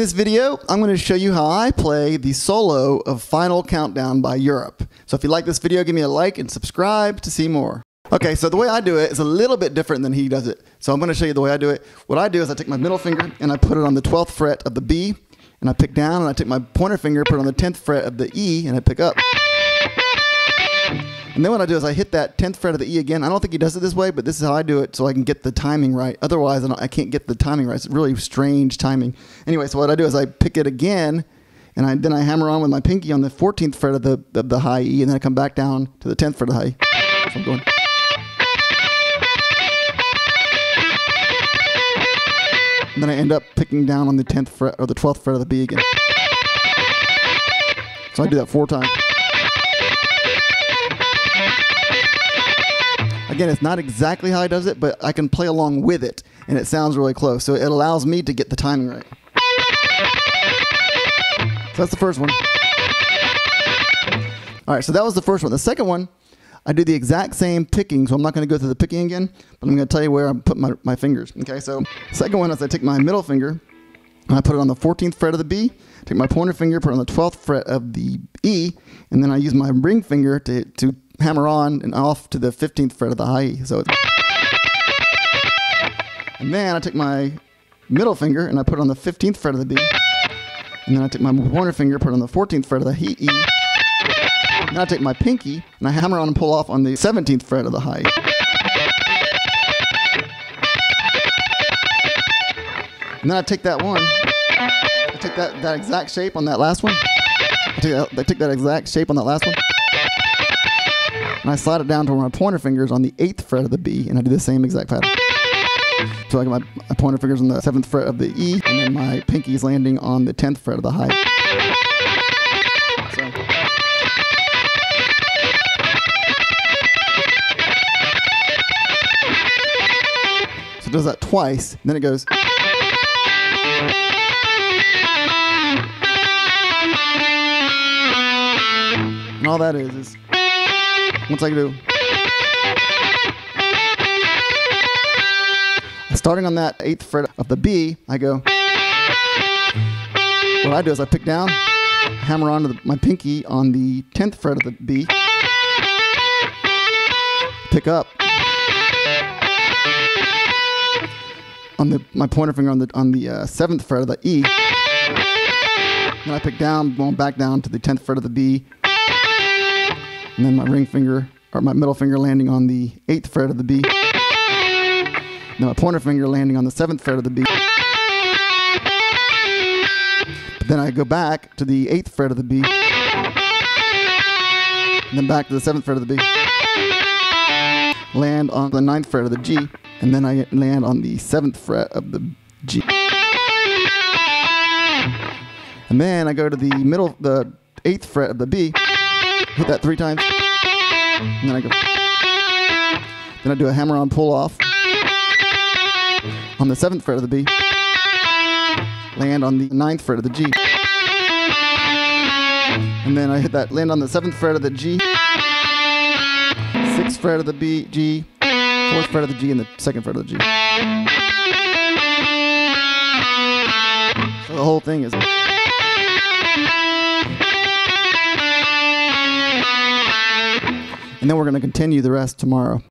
this video, I'm going to show you how I play the solo of Final Countdown by Europe. So if you like this video, give me a like and subscribe to see more. Okay, so the way I do it is a little bit different than he does it. So I'm going to show you the way I do it. What I do is I take my middle finger and I put it on the 12th fret of the B, and I pick down, and I take my pointer finger, put it on the 10th fret of the E, and I pick up. And then what I do is I hit that 10th fret of the E again. I don't think he does it this way, but this is how I do it so I can get the timing right. Otherwise, I can't get the timing right. It's really strange timing. Anyway, so what I do is I pick it again, and then I hammer on with my pinky on the 14th fret of the high E, and then I come back down to the 10th fret of the high E. So I'm going. And then I end up picking down on the 10th fret or the 12th fret of the B again. So I do that 4 times. Again, it's not exactly how he does it, but I can play along with it, and it sounds really close. So it allows me to get the timing right. So that's the first one. All right, so that was the first one. The second one, I do the exact same picking, so I'm not going to go through the picking again, but I'm going to tell you where I put my fingers. Okay, so the second one is I take my middle finger, and I put it on the 14th fret of the B, take my pointer finger, put it on the 12th fret of the E, and then I use my ring finger to hammer on and off to the 15th fret of the high E. So and then I take my middle finger and I put it on the 15th fret of the B, and then I take my pointer finger, put it on the 14th fret of the E, and then I take my pinky and I hammer on and pull off on the 17th fret of the high E. And then I take that one, I take that exact shape on that last one, I take that exact shape on that last one, and I slide it down to where my pointer finger is on the 8th fret of the B, and I do the same exact pattern. So I got my pointer fingers on the 7th fret of the E, and then my pinky is landing on the 10th fret of the high. So it does that twice, and then it goes. And all that is once I do, starting on that 8th fret of the B, I go. What I do is I pick down, hammer onto my pinky on the 10th fret of the B, pick up on my pointer finger on the 7th fret of the E, and I pick down, going back down to the 10th fret of the B, and then my ring finger, or my middle finger landing on the 8th fret of the B. Then my pointer finger landing on the 7th fret of the B. But then I go back to the 8th fret of the B. And then back to the 7th fret of the B. Land on the 9th fret of the G. And then I land on the 7th fret of the G. And then I go to the 8th fret of the B. Hit that 3 times. And then I go. Then I do a hammer-on pull-off on the 7th fret of the B. Land on the 9th fret of the G. And then I hit that, land on the 7th fret of the G, 6th fret of the B, G, 4th fret of the G, and the 2nd fret of the G. So the whole thing is. And then we're going to continue the rest tomorrow.